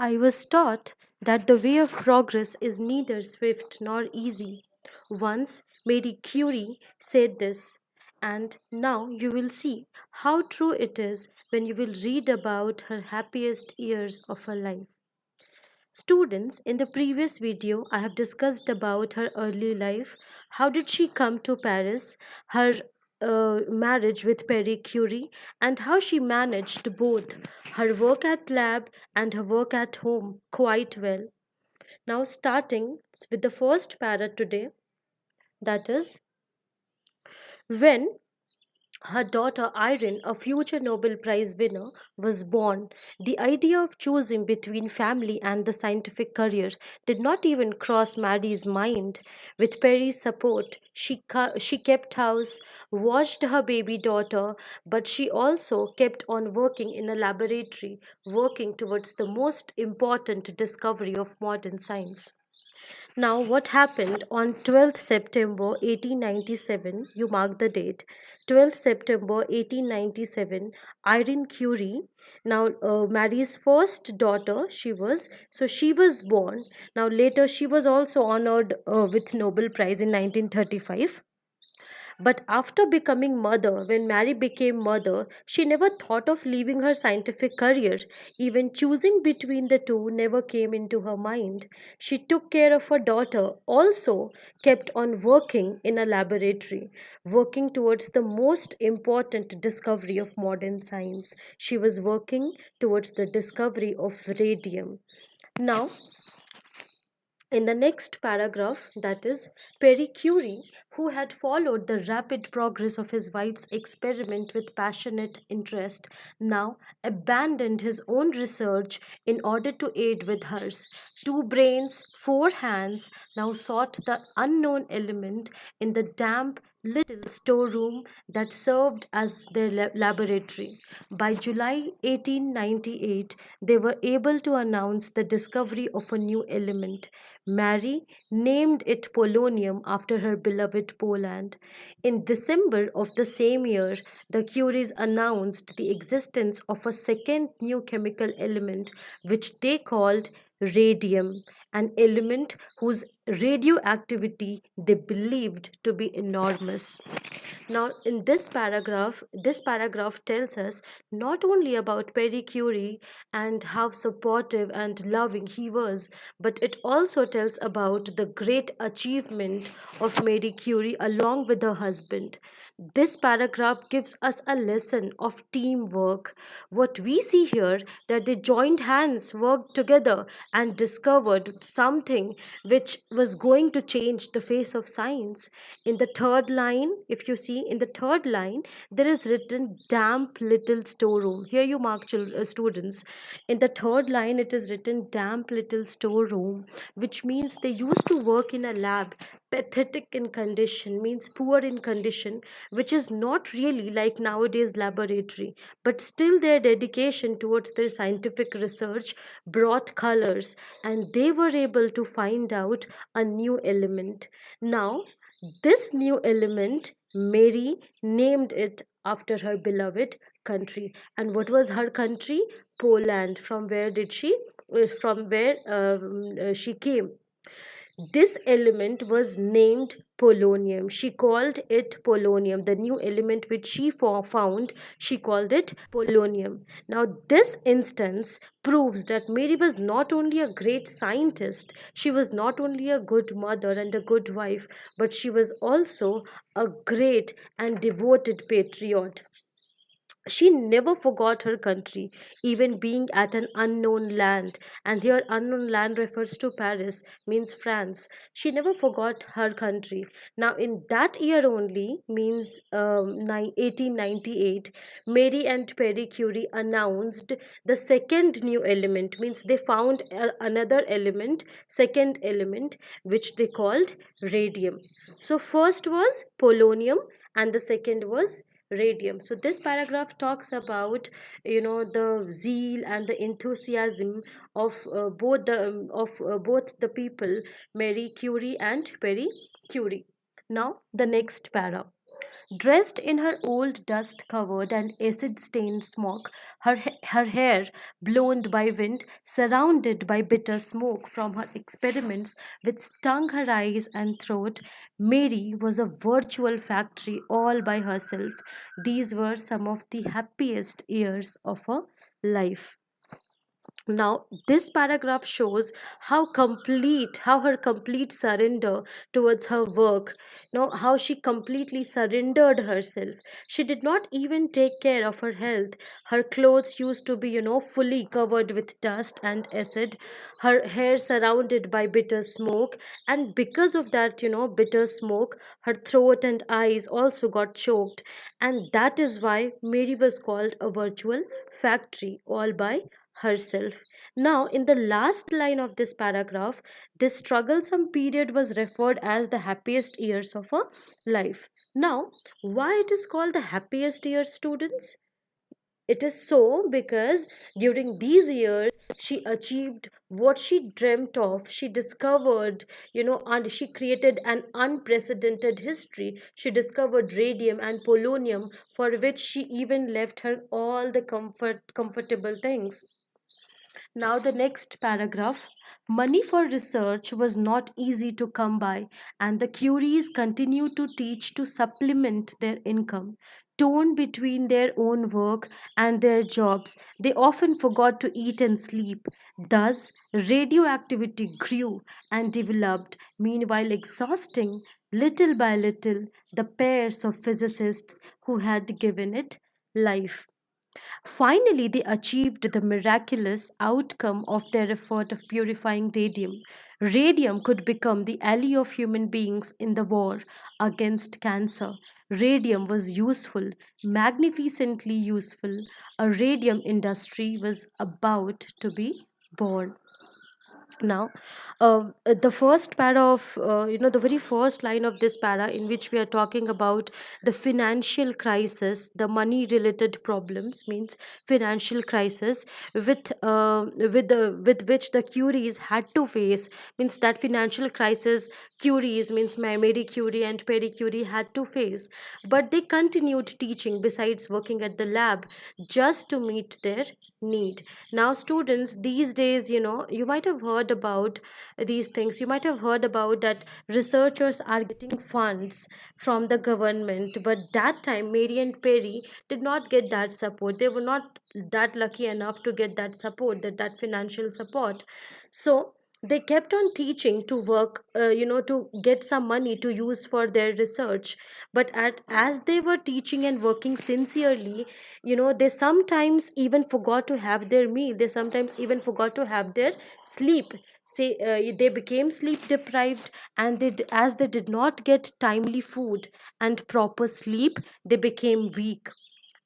I was taught that the way of progress is neither swift nor easy. Once Marie Curie said this, and now you will see how true it is when you will read about her happiest years of her life. Students, in the previous video, I have discussed about her early life. How did she come to Paris, her marriage with Pierre Curie, and how she managed both her work at lab and her work at home quite well. Now, starting with the first para today, that is when her daughter Irene, a future Nobel Prize winner, was born. The idea of choosing between family and the scientific career did not even cross Mary's mind. With Perry's support, she kept house, watched her baby daughter, but she also kept on working in a laboratory, working towards the most important discovery of modern science. Now, what happened on 12th September 1897? You mark the date. 12th September 1897, Irene Curie, now Mary's first daughter, she was born. Now, later, she was also honored with Nobel Prize in 1935. But after becoming mother, when Mary became mother, she never thought of leaving her scientific career. Even choosing between the two never came into her mind. She took care of her daughter, also kept on working in a laboratory, working towards the most important discovery of modern science. She was working towards the discovery of radium. Now, in the next paragraph, that is, Pierre Curie, who had followed the rapid progress of his wife's experiment with passionate interest, now abandoned his own research in order to aid with hers. Two brains, four hands now sought the unknown element in the damp little storeroom that served as their laboratory. By July 1898, they were able to announce the discovery of a new element. Mary named it polonium after her beloved Poland. In December of the same year, the Curies announced the existence of a second new chemical element which they called radium, an element whose radioactivity they believed to be enormous. Now, in this paragraph tells us not only about Perry Curie and how supportive and loving he was, but it also tells about the great achievement of Mary Curie along with her husband. This paragraph gives us a lesson of teamwork. What we see here that they joined hands, worked together, and discovered something which was going to change the face of science. In the third line, if you see in the third line, there is written damp little storeroom. Here you mark students. In the third line, it is written damp little storeroom, which means they used to work in a lab. Pathetic in condition means poor in condition, which is not really like nowadays laboratory, but still their dedication towards their scientific research brought colors, and they were able to find out a new element. Now, this new element, Mary named it after her beloved country. And what was her country? Poland. From where did she? From where she came. This element was named polonium. She called it polonium. The new element which she found, she called it polonium. Now, this instance proves that Mary was not only a great scientist, she was not only a good mother and a good wife, but she was also a great and devoted patriot. She never forgot her country, even being at an unknown land. And here, unknown land refers to Paris, means France. She never forgot her country. Now, in that year only, means 1898, Mary and Pierre Curie announced the second new element, means they found another element, second element, which they called radium. So, first was polonium, and the second was radium. So this paragraph talks about the zeal and the enthusiasm of both the people, Mary Curie and Perry Curie. Now the next para, Dressed in her old dust covered and acid stained smock, her hair blown by wind, surrounded by bitter smoke from her experiments which stung her eyes and throat, Mary was a virtual factory all by herself. These were some of the happiest years of her life. Now this paragraph shows how her complete surrender towards her work, how she completely surrendered herself. She did not even take care of her health. Her clothes used to be, fully covered with dust and acid, her hair surrounded by bitter smoke, and because of that, bitter smoke, her throat and eyes also got choked. And that is why Mary was called a virtual factory all by herself. Now, in the last line of this paragraph, this strugglesome period was referred as the happiest years of her life. Now, why it is called the happiest years, students? It is so because during these years she achieved what she dreamt of. She discovered, and she created an unprecedented history. She discovered radium and polonium, for which she even left her all the comfortable things. Now, the next paragraph. Money for research was not easy to come by, and the Curies continued to teach to supplement their income. Torn between their own work and their jobs, they often forgot to eat and sleep. Thus, radioactivity grew and developed, meanwhile, exhausting little by little the pairs of physicists who had given it life. Finally, they achieved the miraculous outcome of their effort of purifying radium. Radium could become the ally of human beings in the war against cancer. Radium was useful, magnificently useful. A radium industry was about to be born. Now, the first para of the very first line of this para, in which we are talking about the financial crisis, the money related problems, means financial crisis with which the Curies had to face, means that financial crisis Curies, means Marie Curie and Perry Curie, had to face, but they continued teaching besides working at the lab just to meet their need. Now, students, these days, you might have heard about these things. You might have heard about that researchers are getting funds from the government, but that time Mary and Perry did not get that support. They were not that lucky enough to get that support, that financial support. So they kept on teaching to work, to get some money to use for their research. But as they were teaching and working sincerely, they sometimes even forgot to have their meal. They sometimes even forgot to have their sleep. Say they became sleep deprived, and as they did not get timely food and proper sleep, they became weak.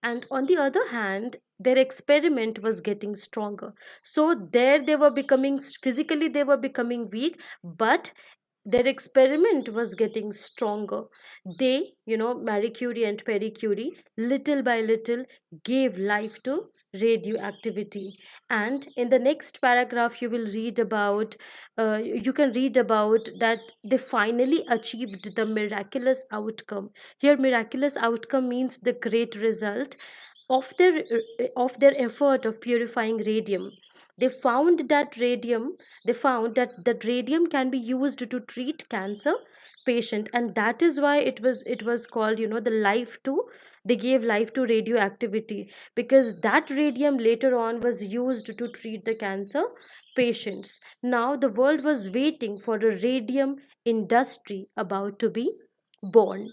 And on the other hand, their experiment was getting stronger. So there they were becoming, physically they were becoming weak, but their experiment was getting stronger. They, Marie Curie and Perry Curie, little by little gave life to radioactivity. And in the next paragraph, you can read about that they finally achieved the miraculous outcome. Here, miraculous outcome means the great result of their effort of purifying radium. They found that radium can be used to treat cancer patient, and that is why it was called, the life to they gave life to radioactivity, because that radium later on was used to treat the cancer patients. Now the world was waiting for a radium industry about to be born.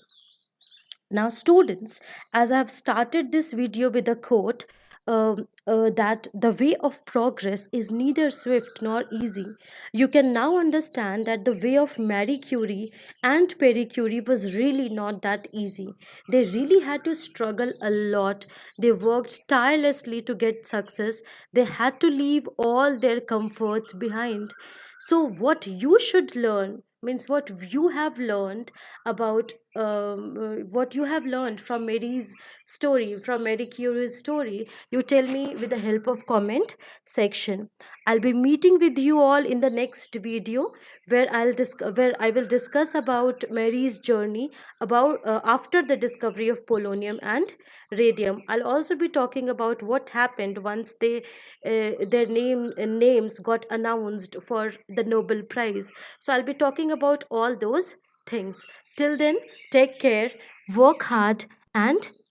Now, students, as I have started this video with a quote, that the way of progress is neither swift nor easy, you can now understand that the way of Marie Curie and Perry Curie was really not that easy. They really had to struggle a lot. They worked tirelessly to get success. They had to leave all their comforts behind. So, what you should learn, means what you have learned about what you have learned from Mary's story, from Mary Curie's story, you tell me with the help of comment section. I'll be meeting with you all in the next video, where I will discuss about Mary's journey about after the discovery of polonium and radium. I'll also be talking about what happened once their names got announced for the Nobel Prize. So I'll be talking about all those things. Till then, take care, work hard, and